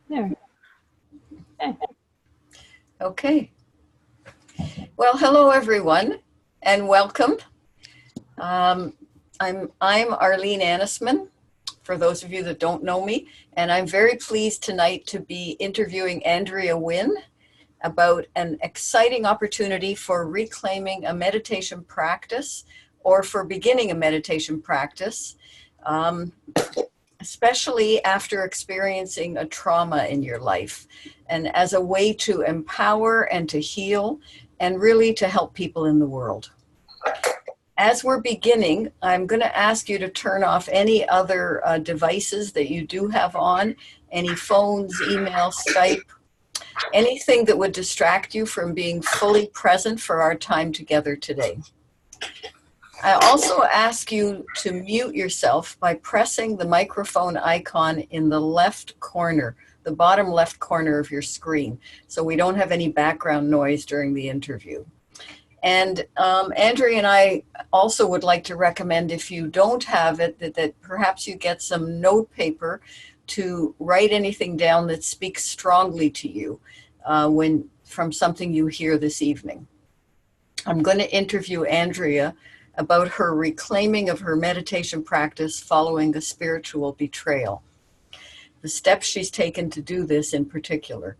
There. Okay. Okay. Well, hello everyone, and welcome. I'm Arlene Annisman, for those of you that don't know me, and I'm very pleased tonight to be interviewing Andrea Wynn about an exciting opportunity for reclaiming a meditation practice or for beginning a meditation practice, especially after experiencing a trauma in your life, and as a way to empower and to heal and really to help people in the world. As we're beginning, I'm going to ask you to turn off any other devices that you do have on, any phones, email, Skype, anything that would distract you from being fully present for our time together today. I also ask you to mute yourself by pressing the microphone icon in the left corner, the bottom left corner of your screen, so we don't have any background noise during the interview. And Andrea and I also would like to recommend, if you don't have it, that perhaps you get some note paper to write anything down that speaks strongly to you from something you hear this evening. I'm going to interview Andrea about her reclaiming of her meditation practice following a spiritual betrayal, the steps she's taken to do this in particular.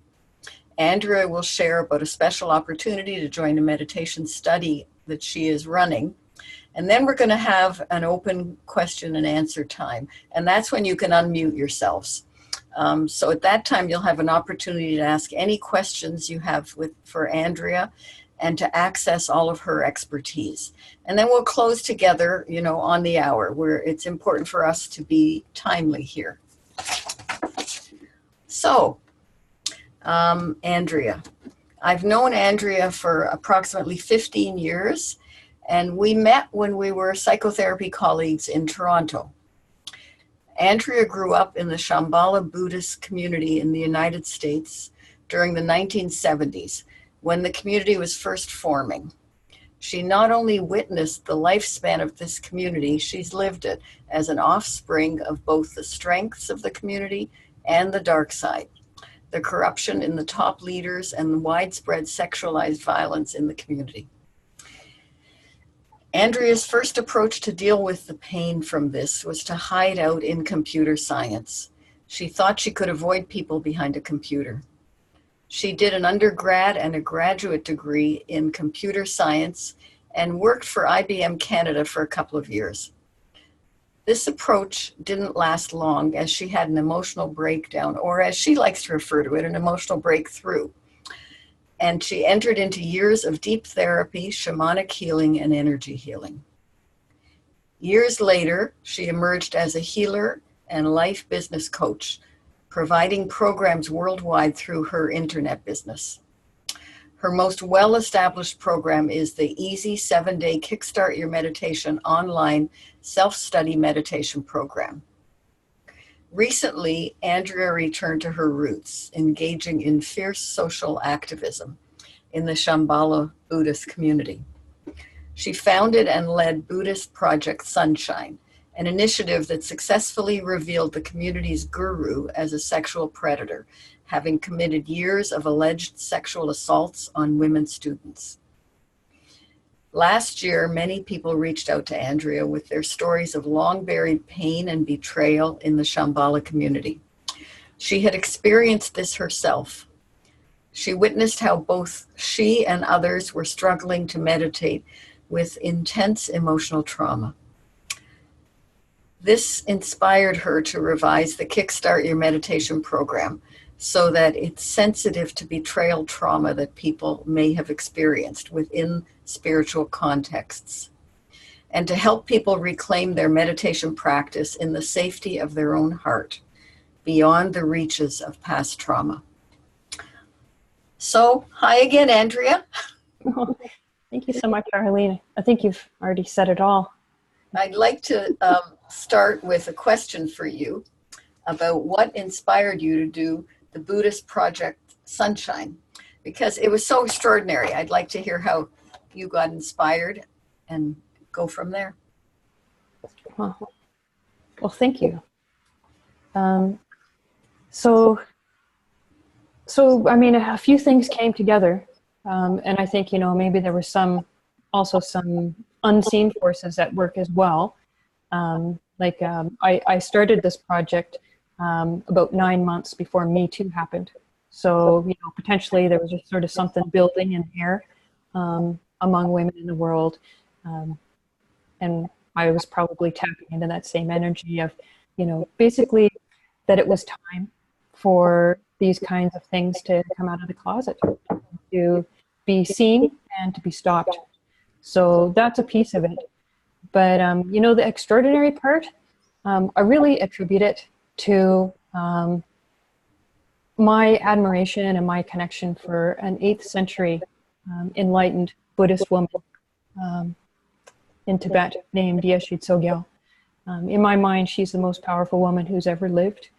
Andrea will share about a special opportunity to join a meditation study that she is running. And then we're going to have an open question and answer time. And that's when you can unmute yourselves. So at that time, you'll have an opportunity to ask any questions you have for Andrea and to access all of her expertise. And then we'll close together, on the hour, where it's important for us to be timely here. So, Andrea. I've known Andrea for approximately 15 years, and we met when we were psychotherapy colleagues in Toronto. Andrea grew up in the Shambhala Buddhist community in the United States during the 1970s, when the community was first forming. She not only witnessed the lifespan of this community, she's lived it as an offspring of both the strengths of the community and the dark side, the corruption in the top leaders, and the widespread sexualized violence in the community. Andrea's first approach to deal with the pain from this was to hide out in computer science. She thought she could avoid people behind a computer. She did an undergrad and a graduate degree in computer science and worked for IBM Canada for a couple of years. This approach didn't last long, as she had an emotional breakdown, or as she likes to refer to it, an emotional breakthrough. And she entered into years of deep therapy, shamanic healing, and energy healing. Years later, she emerged as a healer and life business coach, providing programs worldwide through her internet business. Her most well-established program is the Easy 7-Day Kickstart Your Meditation online self-study meditation program. Recently, Andrea returned to her roots, engaging in fierce social activism in the Shambhala Buddhist community. She founded and led Buddhist Project Sunshine, an initiative that successfully revealed the community's guru as a sexual predator, having committed years of alleged sexual assaults on women students. Last year, many people reached out to Andrea with their stories of long-buried pain and betrayal in the Shambhala community. She had experienced this herself. She witnessed how both she and others were struggling to meditate with intense emotional trauma. This inspired her to revise the Kickstart Your Meditation program so that it's sensitive to betrayal trauma that people may have experienced within spiritual contexts, and to help people reclaim their meditation practice in the safety of their own heart, beyond the reaches of past trauma. So, hi again, Andrea. Well, thank you so much, Arlene. I think you've already said it all. I'd like to start with a question for you about what inspired you to do the Buddhist Project Sunshine, because it was so extraordinary. I'd like to hear how you got inspired and go from there. Well, thank you. So so I mean, a few things came together, and I think, you know, maybe there was also some unseen forces at work as well. I started this project about 9 months before Me Too happened. So, you know, potentially there was just sort of something building in the air among women in the world. And I was probably tapping into that same energy of, you know, basically that it was time for these kinds of things to come out of the closet, to be seen and to be stopped. So that's a piece of it. But, you know, the extraordinary part, I really attribute it to my admiration and my connection for an 8th century enlightened Buddhist woman in Tibet named Yeshe Tsogyal. In my mind, she's the most powerful woman who's ever lived.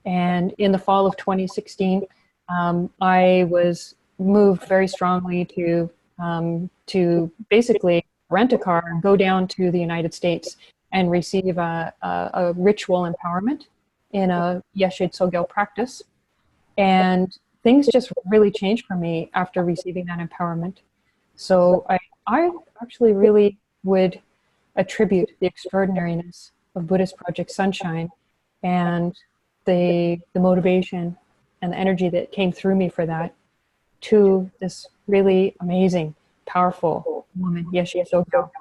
And in the fall of 2016, I was moved very strongly to basically rent a car and go down to the United States and receive a ritual empowerment in a Yeshe Tsogyal practice. And things just really changed for me after receiving that empowerment. So I actually really would attribute the extraordinariness of Buddhist Project Sunshine and the motivation and the energy that came through me for that to this really amazing, powerful woman, Yeshe Tsogyal.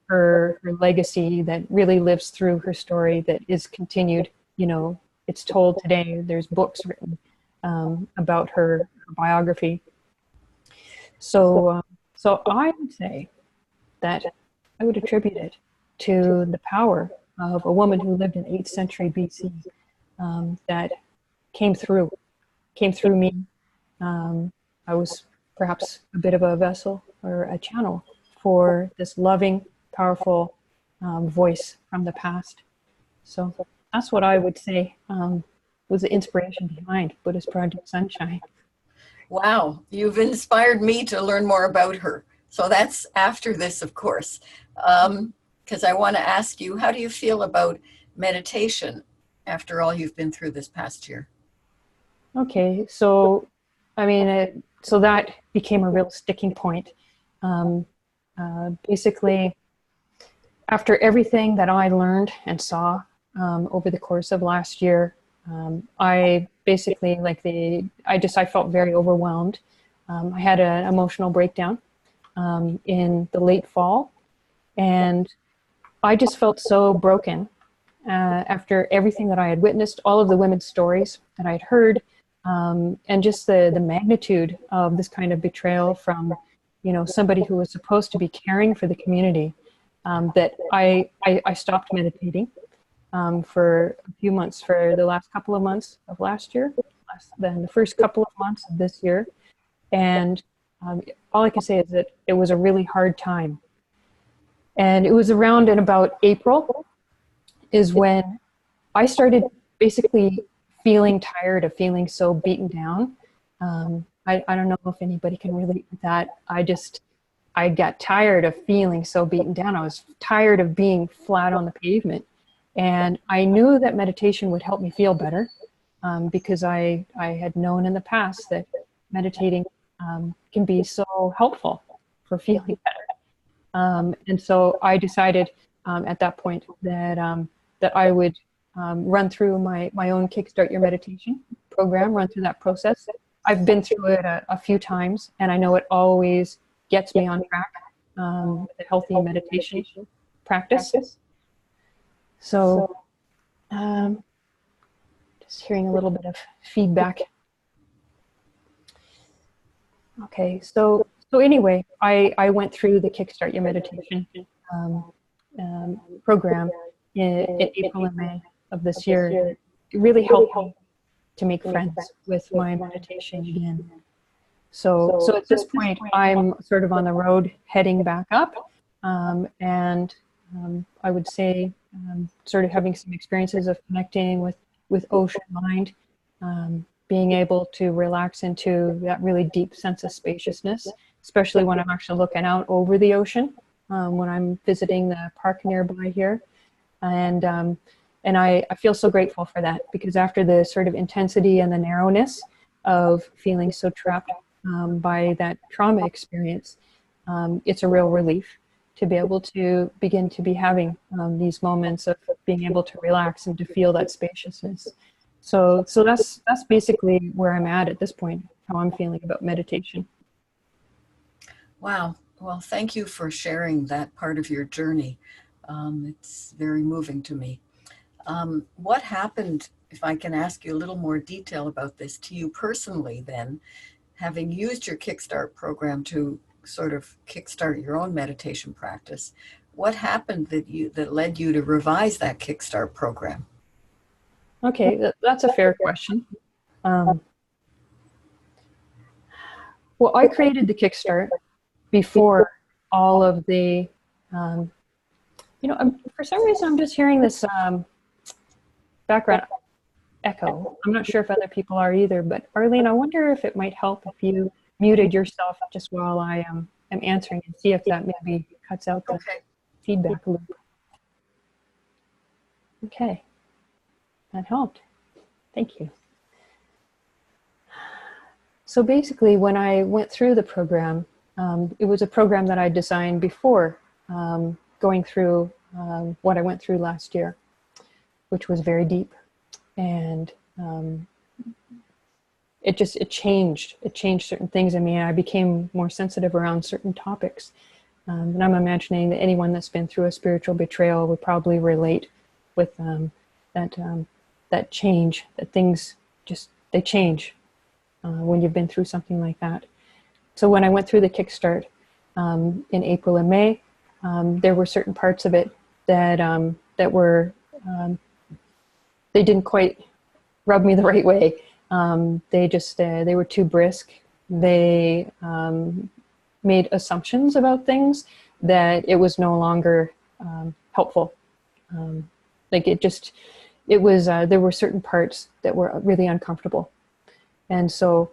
Her legacy that really lives through her story, that is continued, you know, it's told today. There's books written about her biography. So I would say that I would attribute it to the power of a woman who lived in 8th century BC that came through me. I was perhaps a bit of a vessel or a channel for this loving, powerful voice from the past. So that's what I would say was the inspiration behind Buddhist Project Sunshine. Wow, you've inspired me to learn more about her. So that's after this, of course, because I want to ask you, how do you feel about meditation after all you've been through this past year? Okay, so I mean, so that became a real sticking point. Basically, after everything that I learned and saw over the course of last year, I basically I felt very overwhelmed. I had an emotional breakdown in the late fall, and I just felt so broken after everything that I had witnessed, all of the women's stories that I had heard, and just the magnitude of this kind of betrayal from, you know, somebody who was supposed to be caring for the community. That I stopped meditating for a few months, for the last couple of months of last year, then the first couple of months of this year. And all I can say is that it was a really hard time. And it was around in about April is when I started basically feeling tired of feeling so beaten down. I don't know if anybody can relate with that. I got tired of feeling so beaten down. I was tired of being flat on the pavement. And I knew that meditation would help me feel better because I had known in the past that meditating can be so helpful for feeling better. And so I decided at that point that I would run through my own Kickstart Your Meditation program, run through that process. I've been through it a few times, and I know it always gets me on track with a healthy meditation practice. So just hearing a little bit of feedback. Okay, so anyway, I went through the Kickstart Your Meditation program in April and May of this year. It really helped me to make friends with my meditation again. So at this point, I'm sort of on the road heading back up, and I would say sort of having some experiences of connecting with ocean mind, being able to relax into that really deep sense of spaciousness, especially when I'm actually looking out over the ocean, when I'm visiting the park nearby here. And I feel so grateful for that, because after the sort of intensity and the narrowness, of feeling so trapped by that trauma experience, it's a real relief to be able to begin to be having these moments of being able to relax and to feel that spaciousness. So that's basically where I'm at this point, how I'm feeling about meditation. Wow. Well, thank you for sharing that part of your journey. It's very moving to me. What happened, if I can ask you a little more detail about this, to you personally then, having used your Kickstart program to sort of kickstart your own meditation practice? What happened that led you to revise that Kickstart program? Okay, that's a fair question. Well, I created the Kickstart before all of the, for some reason I'm just hearing this background echo. I'm not sure if other people are either, but Arlene, I wonder if it might help if you muted yourself just while I am answering, and see if that maybe cuts out the feedback loop. Okay, that helped. Thank you. So basically, when I went through the program, it was a program that I designed before going through what I went through last year, which was very deep. And it changed certain things in me. I became more sensitive around certain topics. And I'm imagining that anyone that's been through a spiritual betrayal would probably relate with that change, that things they change when you've been through something like that. So when I went through the Kickstart in April and May, there were certain parts of it that were they didn't quite rub me the right way. They were too brisk. They made assumptions about things that it was no longer helpful. There were certain parts that were really uncomfortable. And so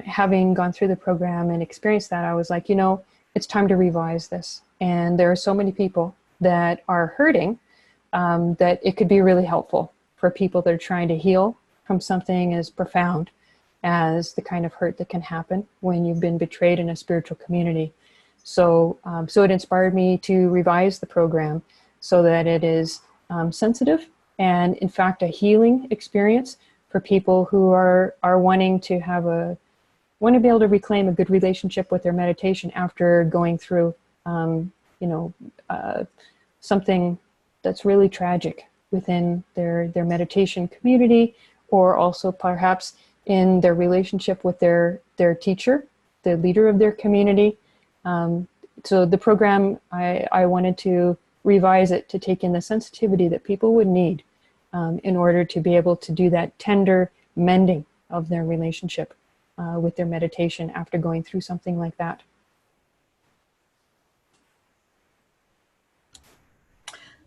having gone through the program and experienced that, I was like, it's time to revise this. And there are so many people that are hurting that it could be really helpful for people that are trying to heal from something as profound as the kind of hurt that can happen when you've been betrayed in a spiritual community. So it inspired me to revise the program so that it is sensitive and, in fact, a healing experience for people who are wanting to be able to reclaim a good relationship with their meditation after going through, something that's really tragic within their meditation community, or also perhaps in their relationship with their teacher, the leader of their community. So the program, I wanted to revise it to take in the sensitivity that people would need in order to be able to do that tender mending of their relationship with their meditation after going through something like that.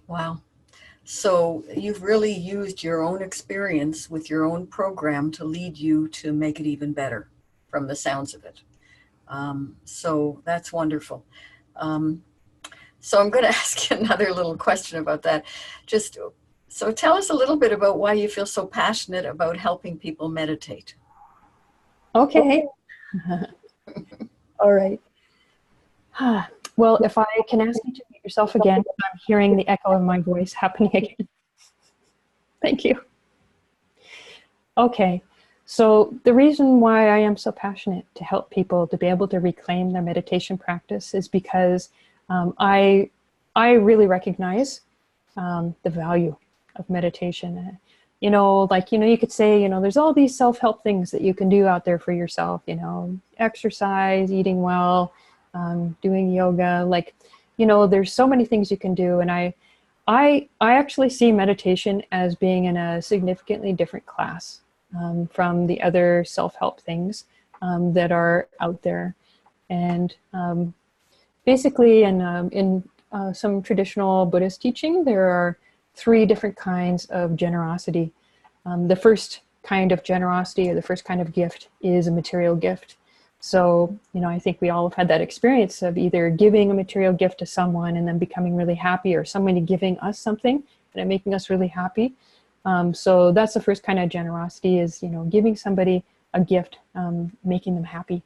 Wow. So you've really used your own experience with your own program to lead you to make it even better, from the sounds of it. So that's wonderful. So I'm going to ask you another little question about that. So tell us a little bit about why you feel so passionate about helping people meditate. Okay. All right. Well, if I can ask you to mute yourself again, I'm hearing the echo of my voice happening again. Thank you. Okay. So the reason why I am so passionate to help people to be able to reclaim their meditation practice is because I really recognize the value of meditation. You could say, there's all these self-help things that you can do out there for yourself, exercise, eating well, doing yoga, there's so many things you can do. And I actually see meditation as being in a significantly different class from the other self-help things that are out there. And basically in some traditional Buddhist teaching, there are 3 different kinds of generosity. The first kind of generosity, or the first kind of gift, is a material gift. So, I think we all have had that experience of either giving a material gift to someone and then becoming really happy, or somebody giving us something and making us really happy. So that's the first kind of generosity, is, giving somebody a gift, making them happy.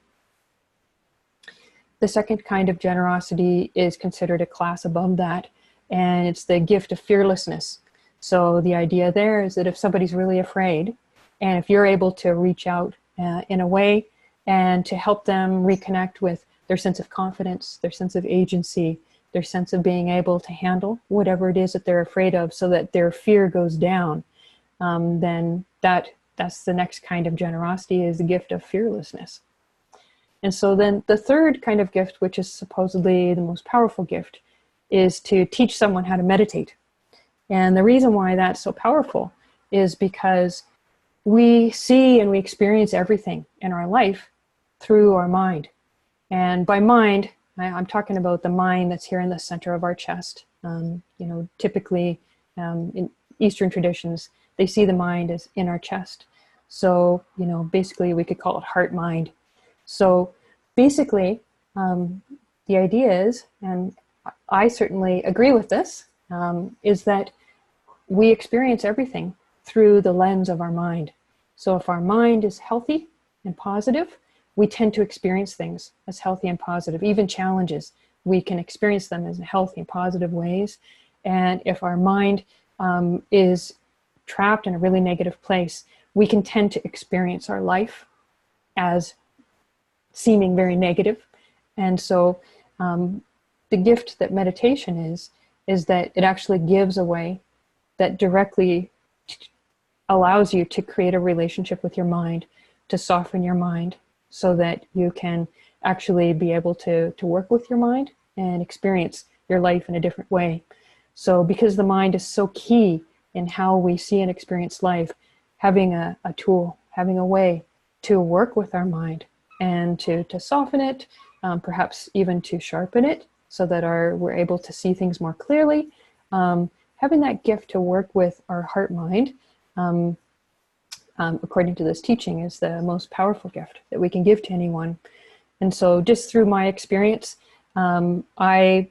The second kind of generosity is considered a class above that, and it's the gift of fearlessness. So the idea there is that if somebody's really afraid, and if you're able to reach out in a way and to help them reconnect with their sense of confidence, their sense of agency, their sense of being able to handle whatever it is that they're afraid of so that their fear goes down, then that's the next kind of generosity, is the gift of fearlessness. And so then the third kind of gift, which is supposedly the most powerful gift, is to teach someone how to meditate. And the reason why that's so powerful is because we see and we experience everything in our life through our mind. And by mind, I'm talking about the mind that's here in the center of our chest. Typically in Eastern traditions, they see the mind as in our chest. So, basically we could call it heart mind. So basically, the idea is, and I certainly agree with this, is that we experience everything through the lens of our mind. So if our mind is healthy and positive, we tend to experience things as healthy and positive. Even challenges, we can experience them as healthy and positive ways. And if our mind is trapped in a really negative place, we can tend to experience our life as seeming very negative. And so the gift that meditation is that it actually gives a way that directly allows you to create a relationship with your mind, to soften your mind, so that you can actually be able to work with your mind and experience your life in a different way. So because the mind is so key in how we see and experience life, having a tool, having a way to work with our mind and to soften it, perhaps even to sharpen it so that we're able to see things more clearly. Having that gift to work with our heart mind, according to this teaching, is the most powerful gift that we can give to anyone. And so just through my experience, I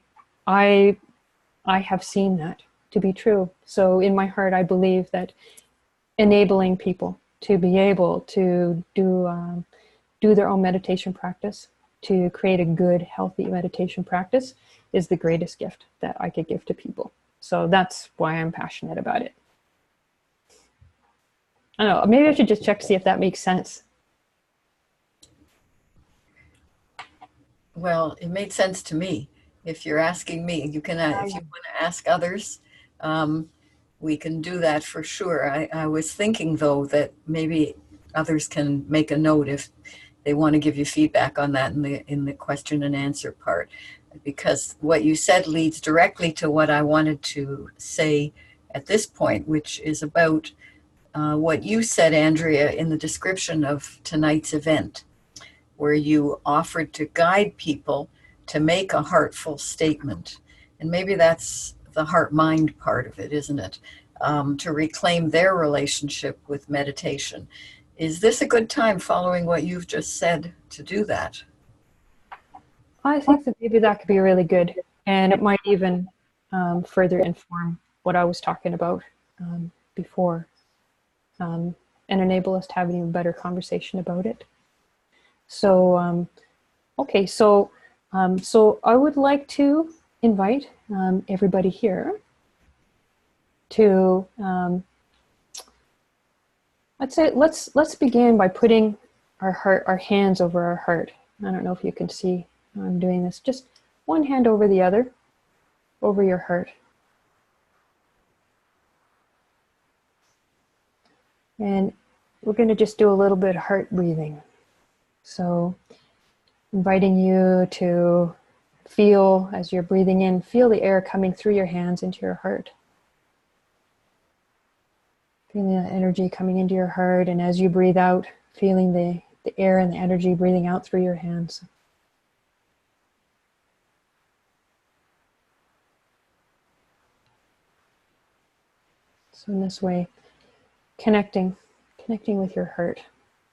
have seen that to be true. So in my heart, I believe that enabling people to be able to do their own meditation practice, to create a good, healthy meditation practice, is the greatest gift that I could give to people. So that's why I'm passionate about it. I don't know, maybe I should just check to see if that makes sense. Well, it made sense to me. If you're asking me, you can, if you want to ask others, we can do that for sure. I was thinking, though, that maybe others can make a note if they want to give you feedback on that in the question and answer part, because what you said leads directly to what I wanted to say at this point, which is about what you said, Andrea, in the description of tonight's event, where you offered to guide people to make a heartful statement. And maybe that's the heart-mind part of it, isn't it? To reclaim their relationship with meditation. Is this a good time, following what you've just said, to do that? I think that maybe that could be really good. And it might even further inform what I was talking about before, and enable us to have an even better conversation about it. So, okay, so I would like to invite everybody here to let's begin by putting our hands over our heart. I don't know if you can see how I'm doing this. Just one hand over the other, over your heart. And we're going to just do a little bit of heart breathing. So inviting you to feel, as you're breathing in, feel the air coming through your hands into your heart. Feeling the energy coming into your heart, and as you breathe out, feeling the air and the energy breathing out through your hands. So in this way, connecting with your heart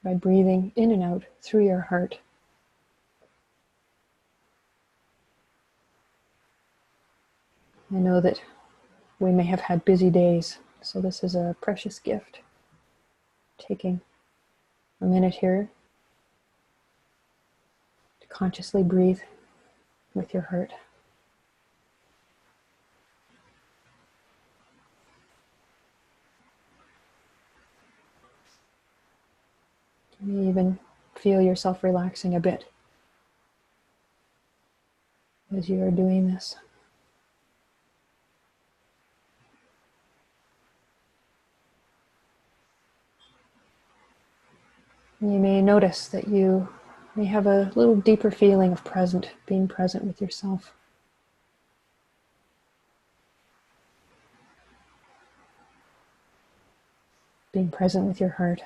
by breathing in and out through your heart. I know that we may have had busy days, so this is a precious gift. Taking a minute here to consciously breathe with your heart. You may even feel yourself relaxing a bit as you are doing this. And you may notice that you may have a little deeper feeling of being present with yourself. Being present with your heart.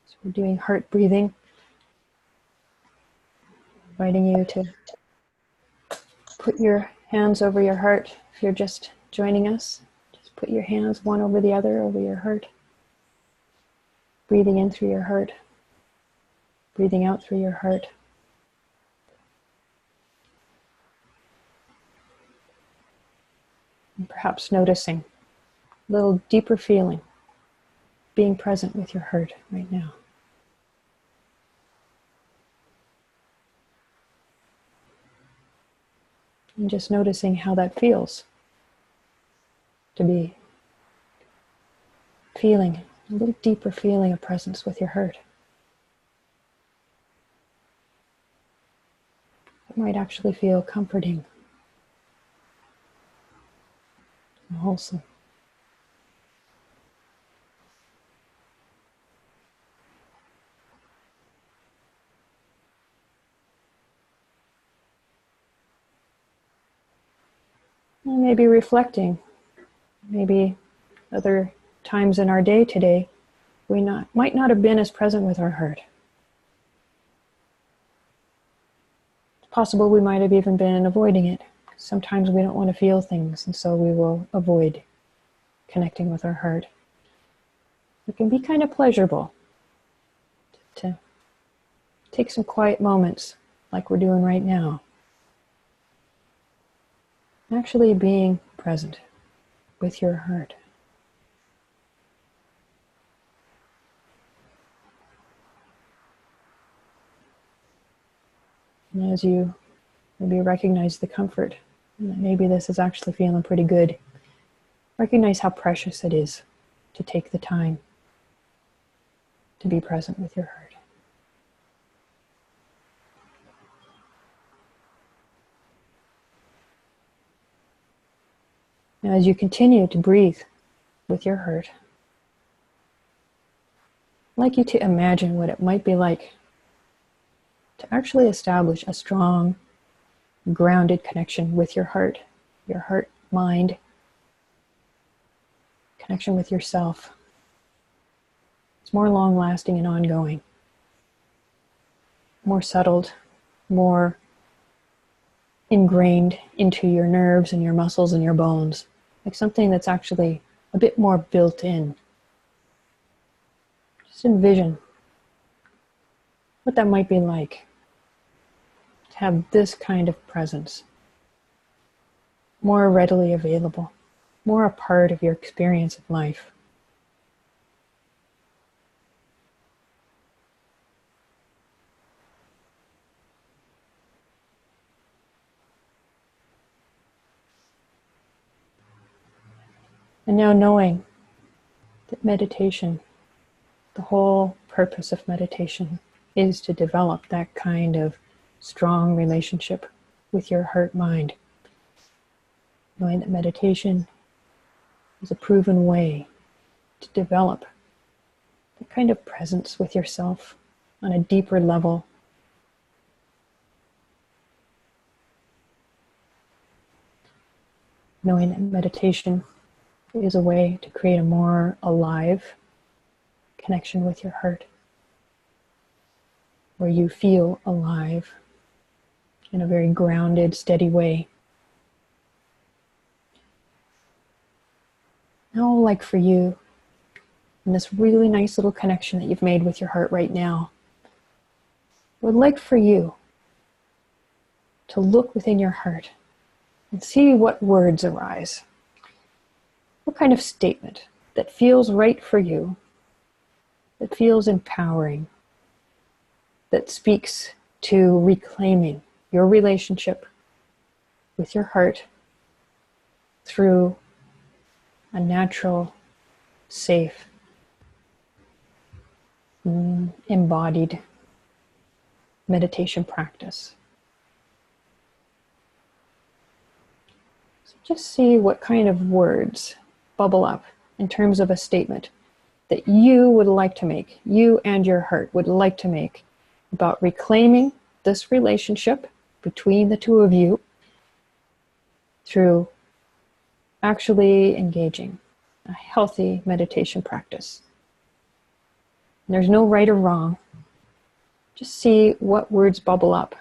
So we're doing heart breathing, inviting you to put your hands over your heart. If you're just joining us, just put your hands one over the other over your heart. Breathing in through your heart, breathing out through your heart. And perhaps noticing a little deeper feeling, being present with your heart right now. And just noticing how that feels to be feeling a little deeper feeling of presence with your heart. It might actually feel comforting and wholesome. And maybe reflecting, maybe other times in our day today, we might not have been as present with our heart. It's possible we might have even been avoiding it. Sometimes we don't want to feel things, and so we will avoid connecting with our heart. It can be kind of pleasurable to take some quiet moments like we're doing right now. Actually being present with your heart. And as you maybe recognize the comfort, and that maybe this is actually feeling pretty good, recognize how precious it is to take the time to be present with your heart. Now, as you continue to breathe with your heart, I'd like you to imagine what it might be like to actually establish a strong, grounded connection with your heart mind, connection with yourself. It's more long-lasting and ongoing, more settled, more ingrained into your nerves and your muscles and your bones, like something that's actually a bit more built in. Just envision what that might be like to have this kind of presence more readily available, more a part of your experience of life. And now knowing that meditation, the whole purpose of meditation is to develop that kind of strong relationship with your heart-mind. Knowing that meditation is a proven way to develop that kind of presence with yourself on a deeper level. Knowing that meditation is a way to create a more alive connection with your heart, where you feel alive in a very grounded, steady way. Now, like for you, in this really nice little connection that you've made with your heart right now, I would like for you to look within your heart and see what words arise. What kind of statement that feels right for you, that feels empowering, that speaks to reclaiming your relationship with your heart through a natural, safe, embodied meditation practice. So just see what kind of words bubble up in terms of a statement that you would like to make, you and your heart would like to make about reclaiming this relationship between the two of you through actually engaging a healthy meditation practice. And there's no right or wrong. Just see what words bubble up.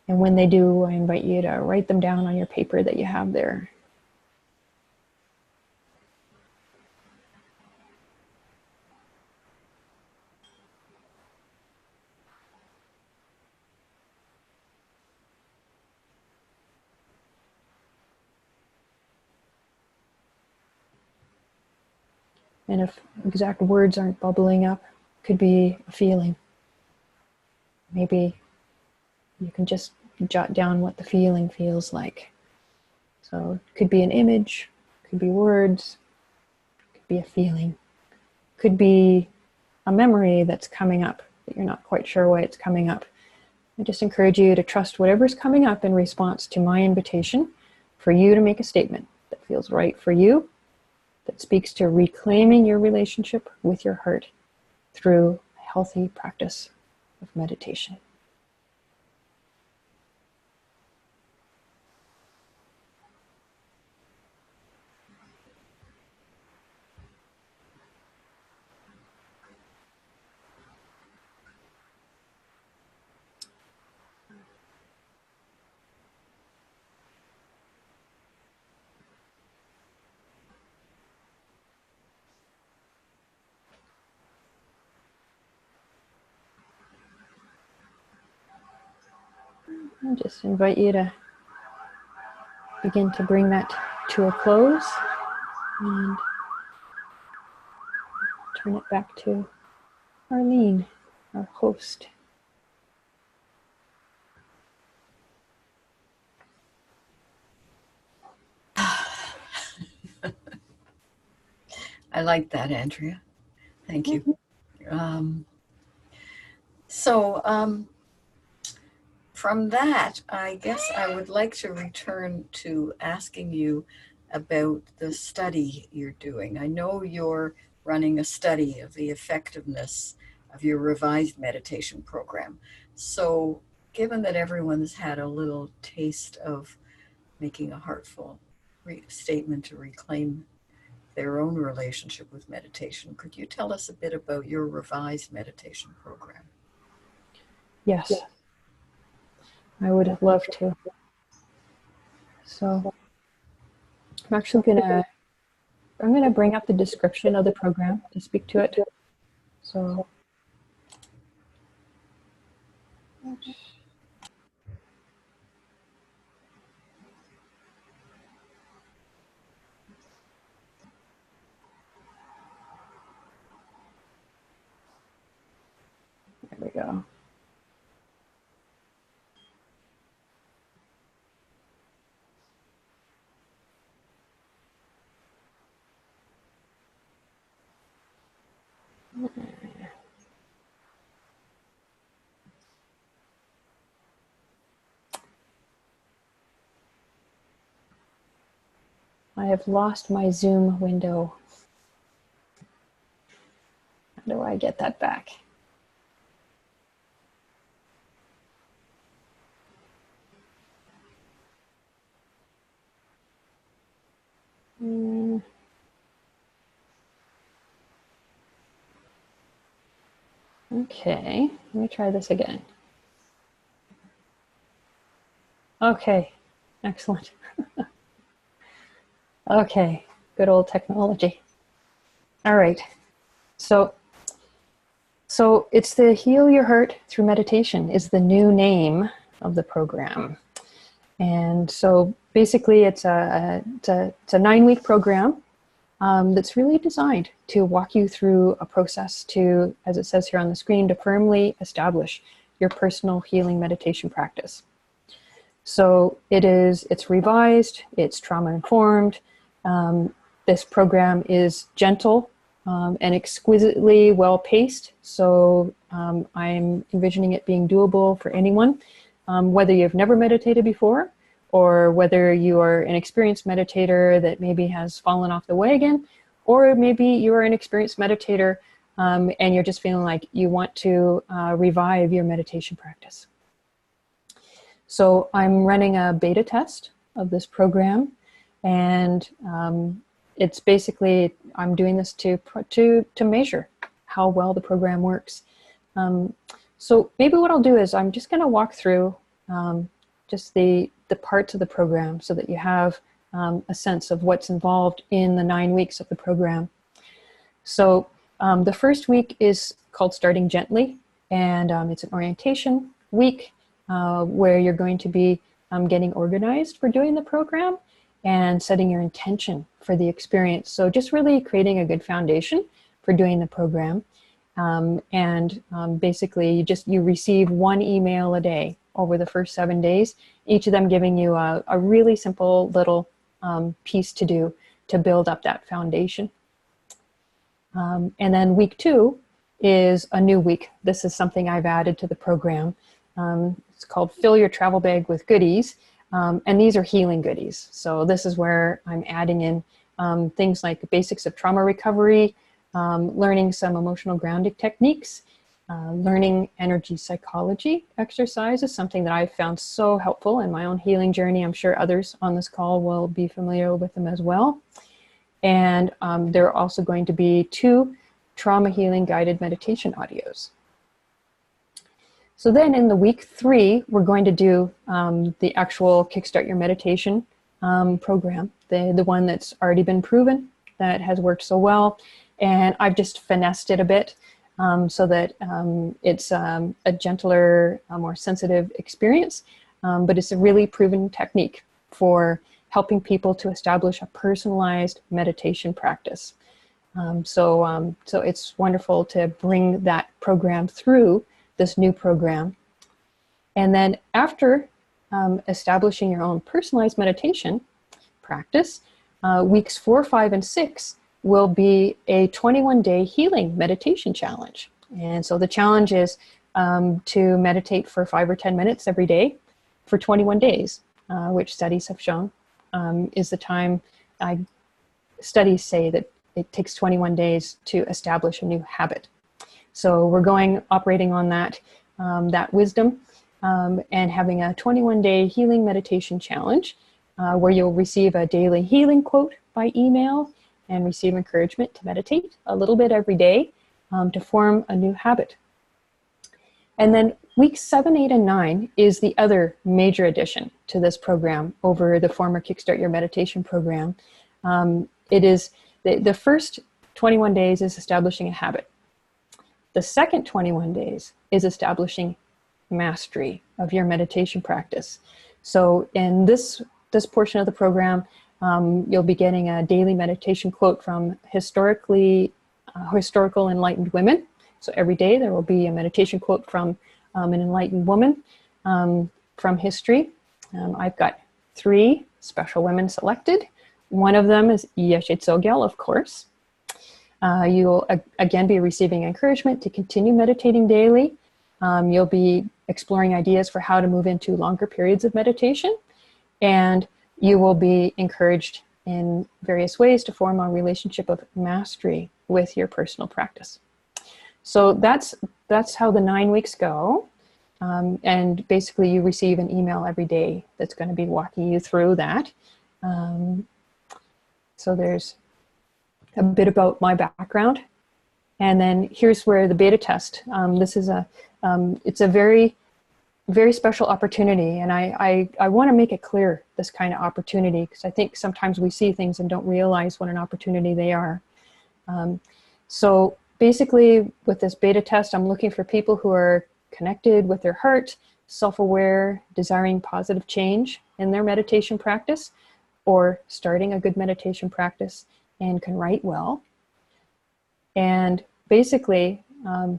And when they do, I invite you to write them down on your paper that you have there. And if exact words aren't bubbling up, it could be a feeling. Maybe you can just jot down what the feeling feels like. So it could be an image, could be words, could be a feeling, could be a memory that's coming up that you're not quite sure why it's coming up. I just encourage you to trust whatever's coming up in response to my invitation for you to make a statement that feels right for you, that speaks to reclaiming your relationship with your heart through a healthy practice of meditation. I just invite you to begin to bring that to a close and turn it back to Arlene, our host. I like that, Andrea. Thank you. From that, I guess I would like to return to asking you about the study you're doing. I know you're running a study of the effectiveness of your revised meditation program. So, given that everyone's had a little taste of making a heartful statement to reclaim their own relationship with meditation, could you tell us a bit about your revised meditation program? Yes, I would love to. So I'm actually I'm gonna bring up the description of the program to speak to it. So there we go. I have lost my Zoom window. How do I get that back? Okay, let me try this again. Okay, excellent. Okay, good old technology. All right, so it's the Heal Your Heart Through Meditation is the new name of the program. And so basically it's a 9-week program that's really designed to walk you through a process to, as it says here on the screen, to firmly establish your personal healing meditation practice. So it's revised, it's trauma-informed. This program is gentle and exquisitely well-paced. So I'm envisioning it being doable for anyone, whether you've never meditated before, or whether you are an experienced meditator that maybe has fallen off the wagon, or maybe you are an experienced meditator and you're just feeling like you want to revive your meditation practice. So I'm running a beta test of this program, and it's basically, I'm doing this to measure how well the program works. So maybe what I'll do is I'm just going to walk through just the parts of the program so that you have a sense of what's involved in the 9 weeks of the program. So the first week is called Starting Gently, and it's an orientation week where you're going to be getting organized for doing the program and setting your intention for the experience. So just really creating a good foundation for doing the program. Basically you receive 1 email a day over the first 7 days, each of them giving you a really simple little piece to do to build up that foundation. And then week 2 is a new week. This is something I've added to the program. It's called Fill Your Travel Bag with Goodies. And these are healing goodies. So this is where I'm adding in things like the basics of trauma recovery, learning some emotional grounding techniques, learning energy psychology exercises, something that I've found so helpful in my own healing journey. I'm sure others on this call will be familiar with them as well. And there are also going to be 2 trauma healing guided meditation audios. So then in the week 3, we're going to do the actual Kickstart Your Meditation program, the one that's already been proven, that has worked so well. And I've just finessed it a bit so that it's a gentler, more sensitive experience, but it's a really proven technique for helping people to establish a personalized meditation practice. So it's wonderful to bring that program through this new program. And then after establishing your own personalized meditation practice, weeks 4, 5, and 6 will be a 21-day healing meditation challenge. And so the challenge is to meditate for 5 or 10 minutes every day for 21 days, which studies have shown is the time. Studies say that it takes 21 days to establish a new habit. So we're operating on that wisdom and having a 21-day healing meditation challenge where you'll receive a daily healing quote by email and receive encouragement to meditate a little bit every day to form a new habit. And then weeks 7, 8, and 9 is the other major addition to this program over the former Kickstart Your Meditation program. It is the first 21 days is establishing a habit. The second 21 days is establishing mastery of your meditation practice. So in this portion of the program, you'll be getting a daily meditation quote from historical enlightened women. So every day there will be a meditation quote from an enlightened woman from history. I've got 3 special women selected. One of them is Yeshe Tsogyal, of course. You'll again be receiving encouragement to continue meditating daily. You'll be exploring ideas for how to move into longer periods of meditation, and you will be encouraged in various ways to form a relationship of mastery with your personal practice. So that's how the 9 weeks go, and basically you receive an email every day that's going to be walking you through that. So there's a bit about my background, and then here's where the beta test. This is it's a very, very special opportunity, and I want to make it clear, this kind of opportunity, because I think sometimes we see things and don't realize what an opportunity they are. So basically, with this beta test, I'm looking for people who are connected with their heart, self-aware, desiring positive change in their meditation practice, or starting a good meditation practice and can write well. And basically,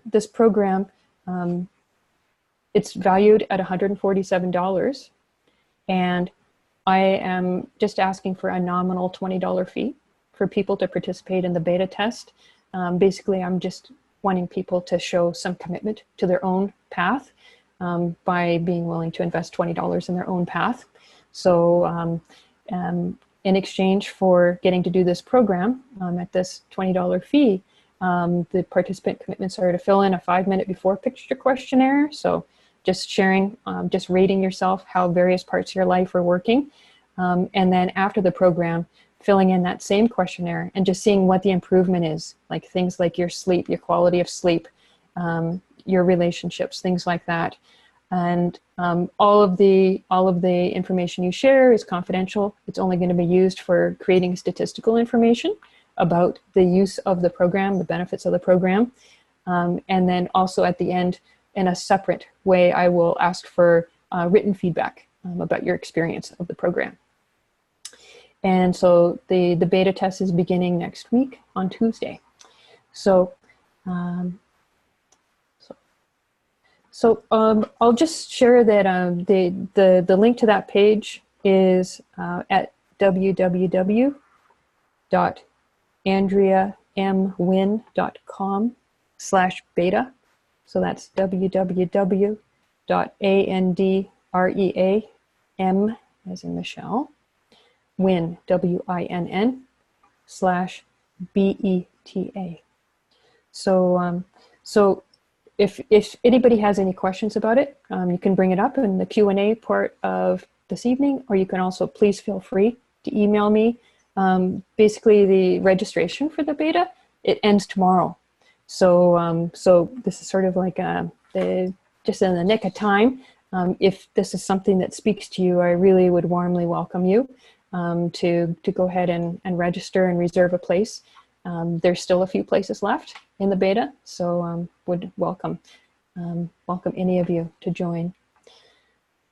this program, it's valued at $147. And I am just asking for a nominal $20 fee for people to participate in the beta test. Basically, I'm just wanting people to show some commitment to their own path by being willing to invest $20 in their own path. So in exchange for getting to do this program at this $20 fee, the participant commitments are to fill in a 5-minute before picture questionnaire. So just sharing, just rating yourself, how various parts of your life are working. And then after the program, filling in that same questionnaire and just seeing what the improvement is, like things like your sleep, your quality of sleep, your relationships, things like that. And all of the information you share is confidential. It's only going to be used for creating statistical information about the use of the program, the benefits of the program. And then also at the end, in a separate way, I will ask for written feedback about your experience of the program. And so the beta test is beginning next week on Tuesday. So, I'll just share that the link to that page is at www.andreamwynn.com/beta. So that's www.andream, as in Michelle, Wynn, WINN/BETA. So if anybody has any questions about it, you can bring it up in the Q&A part of this evening, or you can also please feel free to email me. Basically, the registration for the beta, it ends tomorrow. So so this is sort of like just in the nick of time. If this is something that speaks to you, I really would warmly welcome you to go ahead and register and reserve a place. There's still a few places left in the beta, so would welcome any of you to join.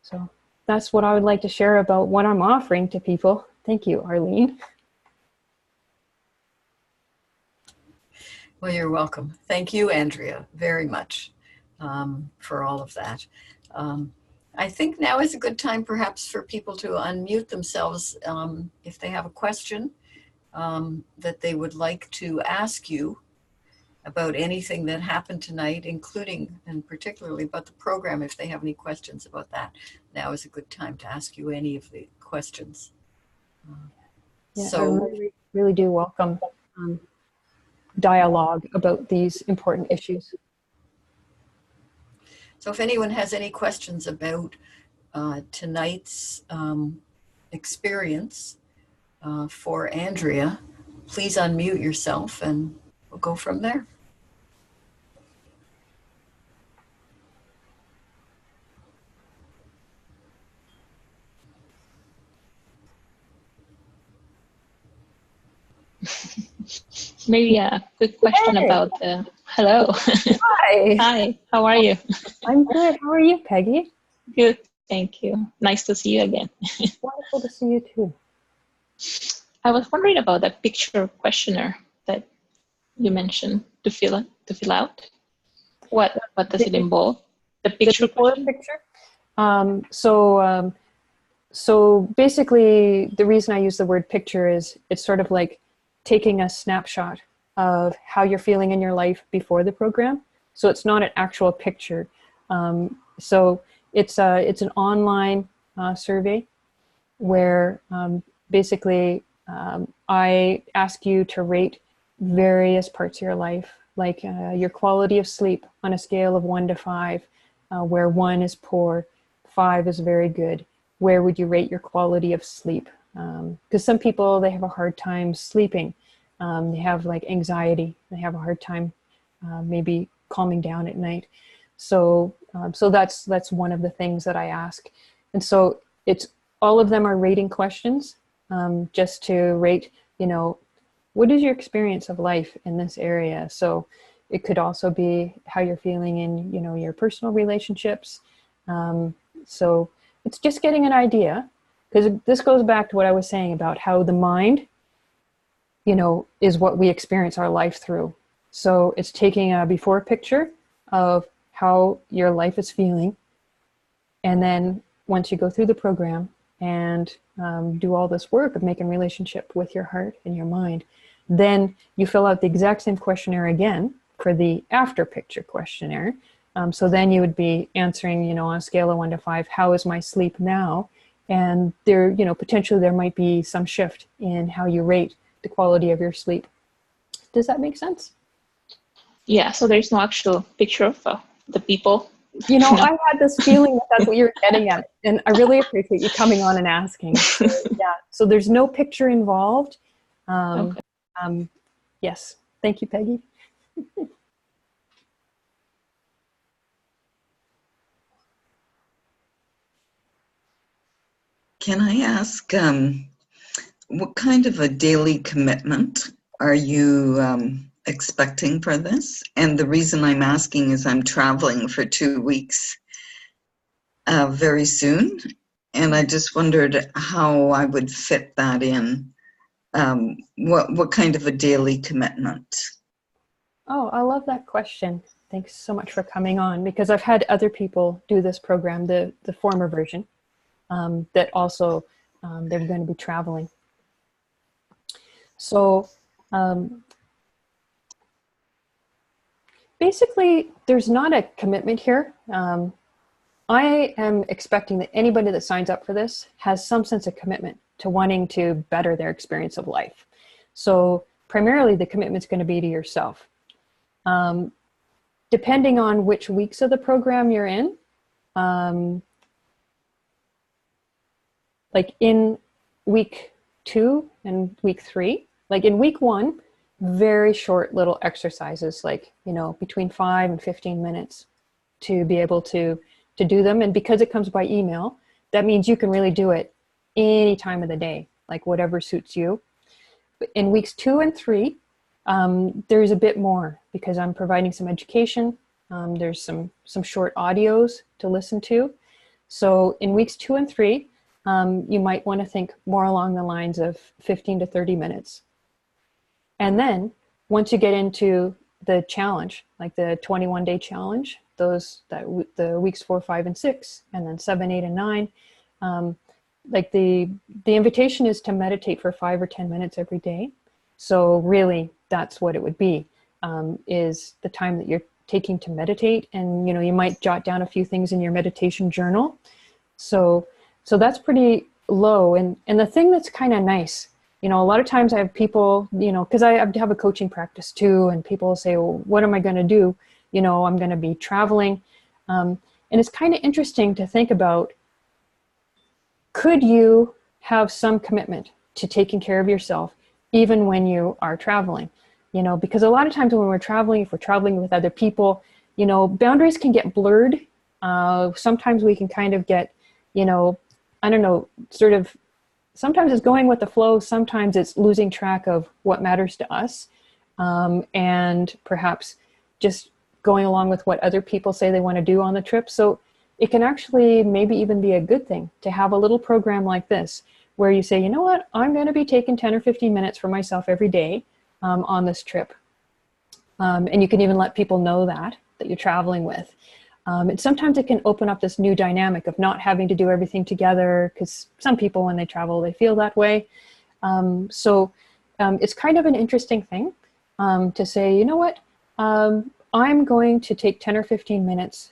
So that's what I would like to share about what I'm offering to people. Thank you, Arlene. Well, you're welcome. Thank you, Andrea, very much for all of that. I think now is a good time perhaps for people to unmute themselves if they have a question that they would like to ask you about anything that happened tonight, including and particularly about the program. If they have any questions about that, now is a good time to ask you any of the questions. Yeah, So I really do welcome dialogue about these important issues. So if anyone has any questions about tonight's experience for Andrea, please unmute yourself and we'll go from there. Maybe a quick question about the, hello. Hi. Hi, how are you? I'm good. How are you, Peggy? Good, thank you. Nice to see you again. Wonderful to see you too. I was wondering about that picture questionnaire that you mentioned to fill out. What does it involve? The picture question? So basically, the reason I use the word picture is it's sort of like taking a snapshot of how you're feeling in your life before the program. So it's not an actual picture. So it's an online survey where basically I ask you to rate various parts of your life, like your quality of sleep on a scale of 1 to 5, where 1 is poor, 5 is very good. Where would you rate your quality of sleep? Because some people, they have a hard time sleeping. They have like anxiety. They have a hard time maybe calming down at night. So that's one of the things that I ask. And so it's all of them are rating questions, just to rate, what is your experience of life in this area? So it could also be how you're feeling in, your personal relationships, So it's just getting an idea, because this goes back to what I was saying about how the mind, is what we experience our life through. So it's taking a before picture of how your life is feeling. And then once you go through the program and do all this work of making relationship with your heart and your mind, then you fill out the exact same questionnaire again for the after picture questionnaire. So then you would be answering, on a scale of 1 to 5, how is my sleep now? And there, potentially there might be some shift in how you rate the quality of your sleep. Does that make sense? Yeah, so there's no actual picture of the people. I had this feeling that that's what you were getting at. And I really appreciate you coming on and asking. So, yeah, so there's no picture involved. Okay. Yes. Thank you, Peggy. Can I ask, what kind of a daily commitment are you expecting for this? And the reason I'm asking is I'm traveling for 2 weeks very soon, and I just wondered how I would fit that in. What kind of a daily commitment? Oh, I love that question. Thanks so much for coming on, because I've had other people do this program, the former version, that also they're going to be traveling. So basically, there's not a commitment here. I am expecting that anybody that signs up for this has some sense of commitment to wanting to better their experience of life. So primarily the commitment's going to be to yourself. Depending on which weeks of the program you're in, like in week 2 and week 3, like in week 1, very short little exercises, like, between 5 and 15 minutes to be able to do them. And because it comes by email, that means you can really do it any time of the day, like whatever suits you. In weeks 2 and 3, there's a bit more, because I'm providing some education. There's some short audios to listen to. So in weeks 2 and 3, you might want to think more along the lines of 15 to 30 minutes. And then once you get into the challenge, like the 21-day challenge, the weeks 4, 5, and 6, and then 7, 8, and 9, like the invitation is to meditate for 5 or 10 minutes every day. So really, that's what it would be, is the time that you're taking to meditate. And you might jot down a few things in your meditation journal. So that's pretty low. And the thing that's kind of nice, a lot of times I have people, because I have a coaching practice too, and people say, well, what am I going to do? I'm going to be traveling. And it's kind of interesting to think about, could you have some commitment to taking care of yourself even when you are traveling? Because a lot of times when we're traveling, if we're traveling with other people, boundaries can get blurred. Sometimes we can kind of get, I don't know, sort of, sometimes it's going with the flow. Sometimes it's losing track of what matters to us. And perhaps just going along with what other people say they want to do on the trip. So it can actually maybe even be a good thing to have a little program like this, where you say, you know what, I'm going to be taking 10 or 15 minutes for myself every day on this trip. And you can even let people know that you're traveling with. And sometimes it can open up this new dynamic of not having to do everything together, because some people, when they travel, they feel that way. So it's kind of an interesting thing to say, you know what, I'm going to take 10 or 15 minutes,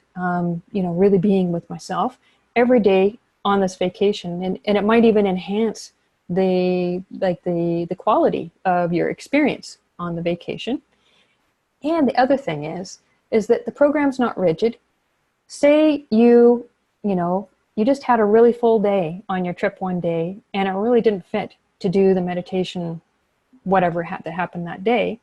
really being with myself every day on this vacation. And it might even enhance the quality of your experience on the vacation. And the other thing is that the program's not rigid. Say you just had a really full day on your trip one day, and it really didn't fit to do the meditation, whatever that happened that day.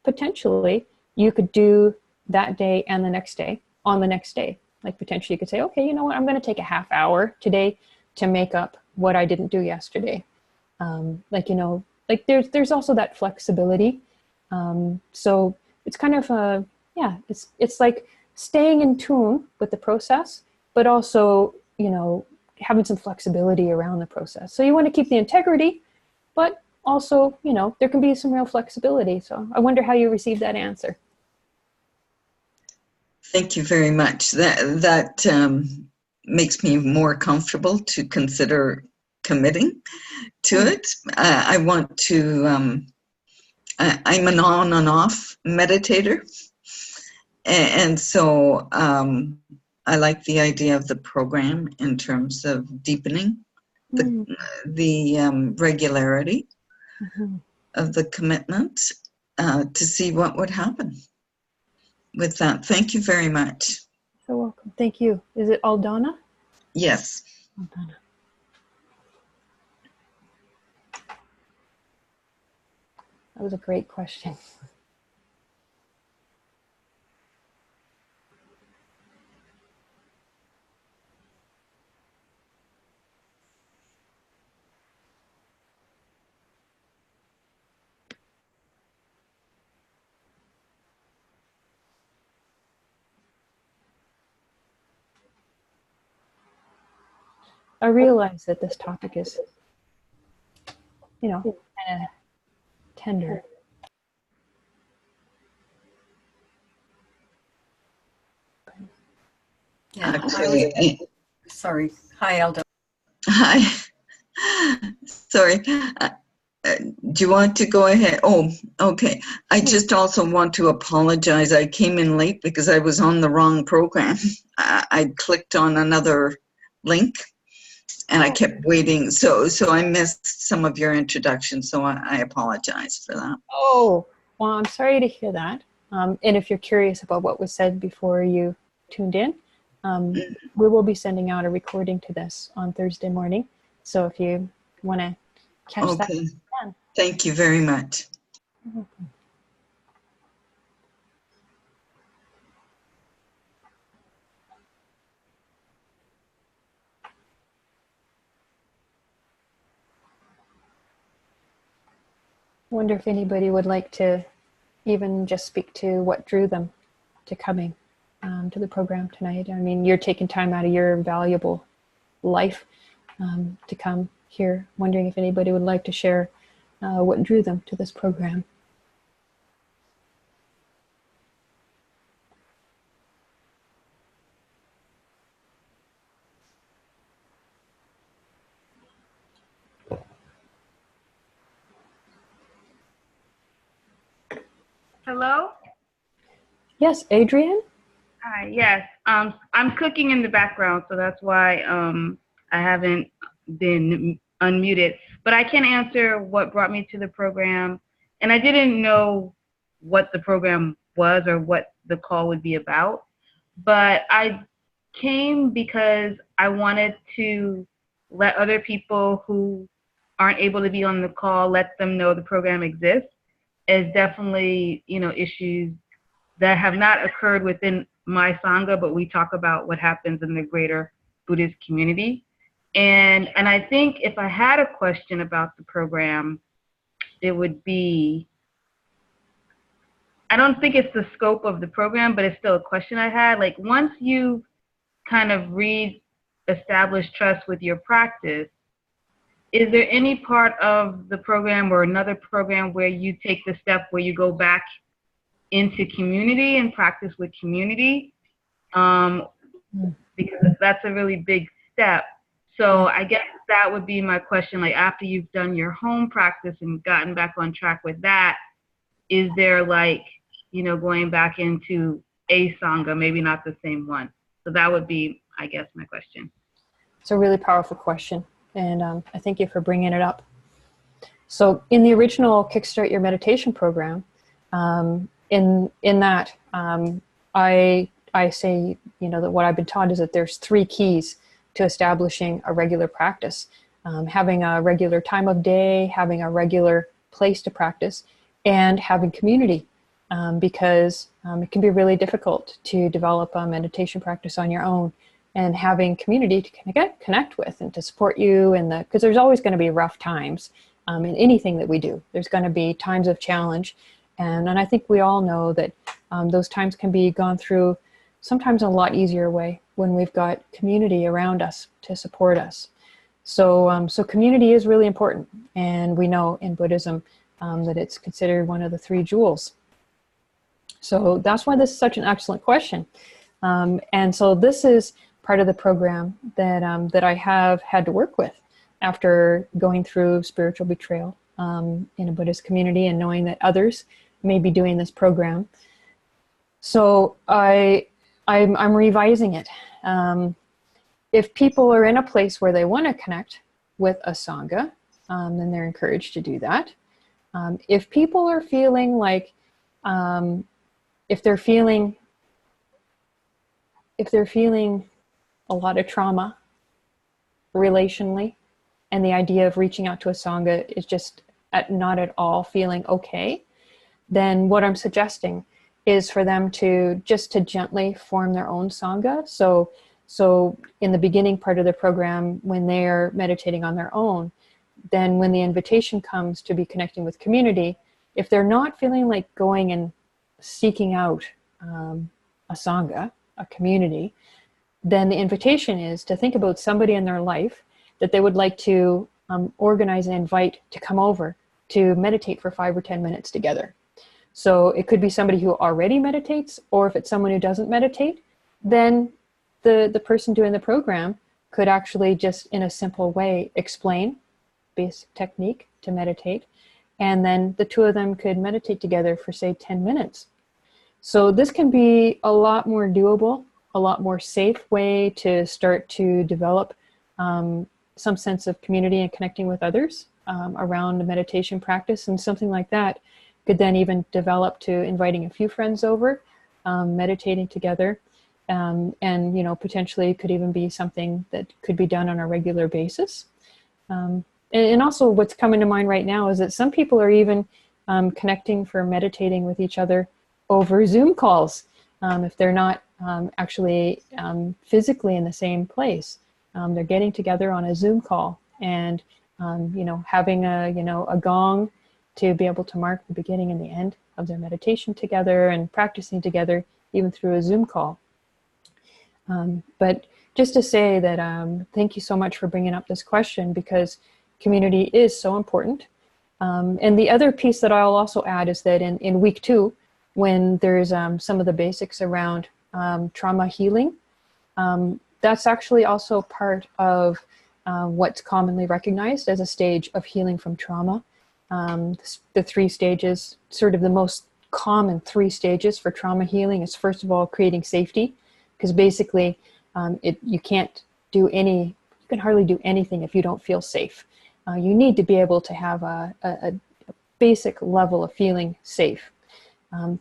Potentially, you could do that day and the next day on the next day. Like potentially you could say, okay, you know what, I'm going to take a half hour today to make up what I didn't do yesterday. There's also that flexibility. So it's kind of it's like staying in tune with the process, but also, you know, having some flexibility around the process. So you want to keep the integrity, but also, you know, there can be some real flexibility. So I wonder how you received that answer. Thank you very much. That makes me more comfortable to consider committing to it. I want to, I'm an on and off meditator. And so I like the idea of the program in terms of deepening the regularity of the commitment to see what would happen with that. Thank you very much. You're welcome. Thank you. Is it Aldana? Yes. Aldana. That was a great question. I realize that this topic is, you know, kind of tender. Yeah. Actually, Sorry. Hi, Aldo. hi. Sorry. Do you want to go ahead? Oh, okay. I just also want to apologize. I came in late because I was on the wrong program. I clicked on another link and I kept waiting. So I missed some of your introduction. So I apologize for that. Oh, well, I'm sorry to hear that. And if you're curious about what was said before you tuned in, we will be sending out a recording to this on Thursday morning. So if you want to catch that, you can. Thank you very much. You're welcome. I wonder if anybody would like to even just speak to what drew them to coming to the program tonight. I mean, you're taking time out of your valuable life to come here. Wondering if anybody would like to share what drew them to this program. Hello? Yes, Adrian? Hi, yes. I'm cooking in the background, so that's why I haven't been unmuted. But I can answer what brought me to the program. And I didn't know what the program was or what the call would be about. But I came because I wanted to let other people who aren't able to be on the call, let them know the program exists. As definitely, you know, issues that have not occurred within my Sangha, but we talk about what happens in the greater Buddhist community. And I think if I had a question about the program, it would be, I don't think it's the scope of the program, but it's still a question I had. Like, once you kind of establish trust with your practice, is there any part of the program or another program where you take the step where you go back into community and practice with community? Because that's a really big step. So I guess that would be my question. Like, after you've done your home practice and gotten back on track with that, is there, like, you know, going back into a Sangha, maybe not the same one? So that would be, I guess, my question. It's a really powerful question. And I thank you for bringing it up. So in the original Kickstart Your Meditation program, in that, I say, you know, that what I've been taught is that there's 3 keys to establishing a regular practice. Having a regular time of day, having a regular place to practice, and having community. Because it can be really difficult to develop a meditation practice on your own, and having community to connect with and to support you, because there's always going to be rough times in anything that we do. There's going to be times of challenge, and I think we all know that those times can be gone through sometimes in a lot easier way when we've got community around us to support us. So, so community is really important, and we know in Buddhism that it's considered one of the 3 jewels. So that's why this is such an excellent question. And so this is part of the program that that I have had to work with after going through spiritual betrayal in a Buddhist community and knowing that others may be doing this program. So I'm revising it. If people are in a place where they want to connect with a Sangha, then they're encouraged to do that. If people are feeling like, if they're feeling a lot of trauma relationally, and the idea of reaching out to a Sangha is just not at all feeling okay, then what I'm suggesting is for them to just to gently form their own Sangha. So in the beginning part of the program, when they're meditating on their own, then when the invitation comes to be connecting with community, if they're not feeling like going and seeking out a Sangha, a community, then the invitation is to think about somebody in their life that they would like to organize and invite to come over to meditate for 5 or 10 minutes together. So it could be somebody who already meditates, or if it's someone who doesn't meditate, then the person doing the program could actually just in a simple way explain basic technique to meditate, and then the 2 of them could meditate together for, say, 10 minutes. So this can be a lot more doable, a lot more safe way to start to develop some sense of community and connecting with others around the meditation practice. And something like that could then even develop to inviting a few friends over, meditating together, and you know, potentially could even be something that could be done on a regular basis. And also what's coming to mind right now is that some people are even connecting for meditating with each other over Zoom calls, if they're not actually physically in the same place. They're getting together on a Zoom call and you know, having a gong to be able to mark the beginning and the end of their meditation together, and practicing together even through a Zoom call. But just to say that thank you so much for bringing up this question, because community is so important. And the other piece that I'll also add is that in week 2, when there's some of the basics around trauma healing, that's actually also part of what's commonly recognized as a stage of healing from trauma. The 3 stages, sort of the most common 3 stages for trauma healing is, first of all, creating safety, because basically you can't do you can hardly do anything if you don't feel safe. You need to be able to have a basic level of feeling safe.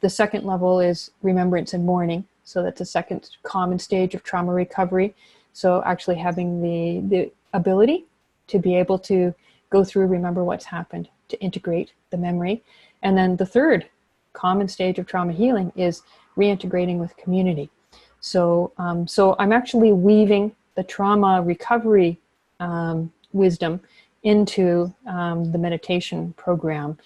The second level is remembrance and mourning. So that's a second common stage of trauma recovery. So actually having the ability to be able to go through, remember what's happened, to integrate the memory. And then the third common stage of trauma healing is reintegrating with community. So, so I'm actually weaving the trauma recovery wisdom into the meditation program,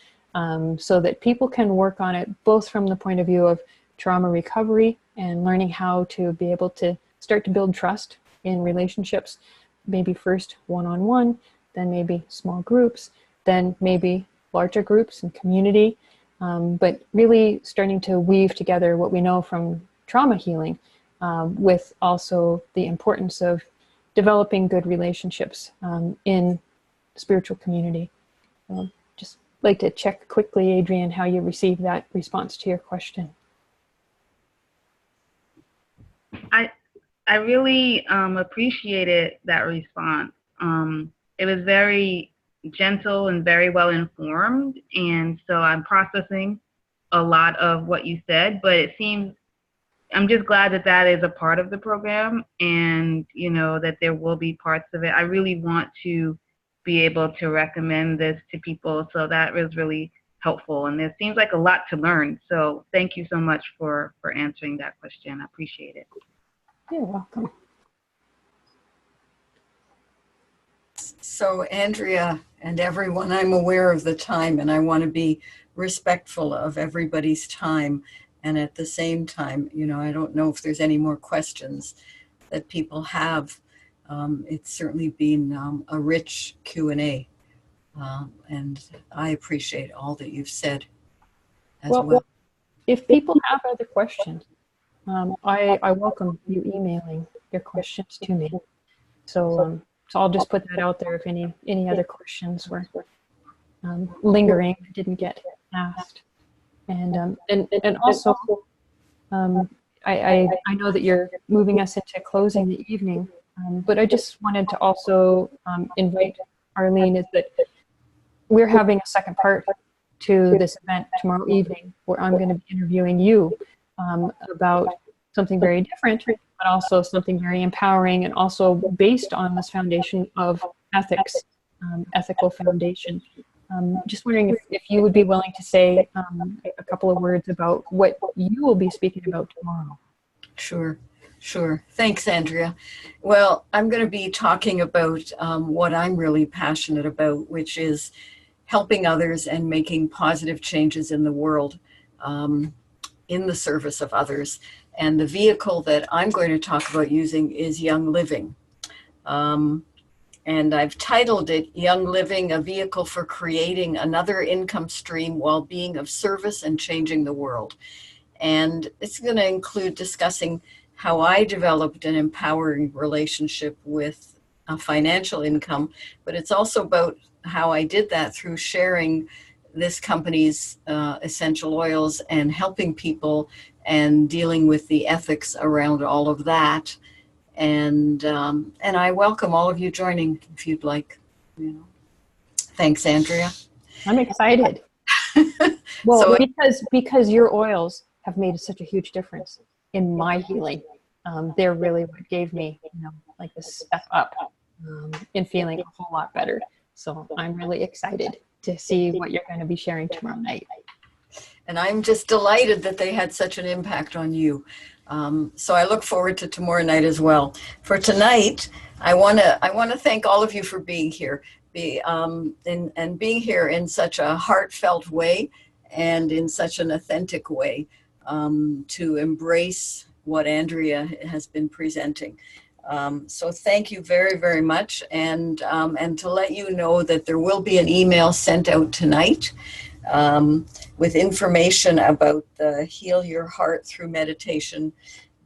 so that people can work on it both from the point of view of trauma recovery and learning how to be able to start to build trust in relationships, maybe first one-on-one, then maybe small groups, then maybe larger groups and community, but really starting to weave together what we know from trauma healing with also the importance of developing good relationships in spiritual community. Just like to check quickly, Adrian, how you received that response to your question. I really appreciated that response. It was very gentle and very well informed, and so I'm processing a lot of what you said, but it seems, I'm just glad that that is a part of the program, and you know, that there will be parts of it. I really want to be able to recommend this to people, so that was really helpful, and there seems like a lot to learn. So thank you so much for answering that question. I appreciate it. You're welcome. So Andrea and everyone, I'm aware of the time, and I want to be respectful of everybody's time. And at the same time, you know, I don't know if there's any more questions. that people have. It's certainly been a rich Q&A, and I appreciate all that you've said as well. If people have other questions, I welcome you emailing your questions to me. So I'll just put that out there if any other questions were lingering, didn't get asked. And also, I know that you're moving us into closing the evening, but I just wanted to also invite Arlene, is that we're having a second part to this event tomorrow evening, where I'm going to be interviewing you about something very different, but also something very empowering, and also based on this foundation of ethics, ethical foundation. Just wondering if you would be willing to say a couple of words about what you will be speaking about tomorrow. Sure. Thanks, Andrea. Well, I'm going to be talking about what I'm really passionate about, which is helping others and making positive changes in the world in the service of others. And the vehicle that I'm going to talk about using is Young Living. And I've titled it Young Living, a Vehicle for Creating Another Income Stream While Being of Service and Changing the World. And it's going to include discussing how I developed an empowering relationship with a financial income, but it's also about how I did that through sharing this company's essential oils and helping people and dealing with the ethics around all of that. And I welcome all of you joining if you'd like. Thanks, Andrea. I'm excited. Well, because your oils have made such a huge difference in my healing. They're really what gave me, like the step up in feeling a whole lot better. So I'm really excited to see what you're going to be sharing tomorrow night. And I'm just delighted that they had such an impact on you. So I look forward to tomorrow night as well. For tonight, I want to thank all of you for being here, and being here in such a heartfelt way and in such an authentic way, to embrace what Andrea has been presenting. So thank you very, very much. And to let you know that there will be an email sent out tonight with information about the Heal Your Heart Through Meditation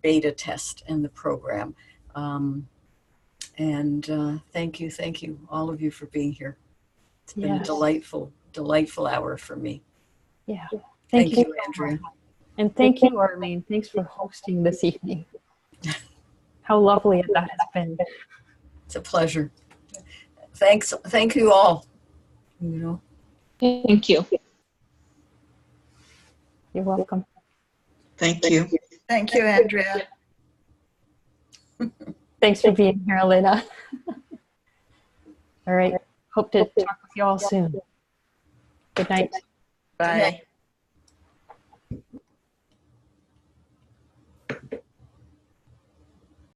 beta test and the program. Thank you, all of you, for being here. It's been a delightful hour for me. Yeah. Thank you, Andrea. And thank you, Arlene. Thanks for hosting this evening. How lovely that has been. It's a pleasure. Thank you all. Thank you. You're welcome. Thank you. Thank you, Andrea. Thanks for being here, Elena. All right. Hope to talk with you all soon. Good night. Bye.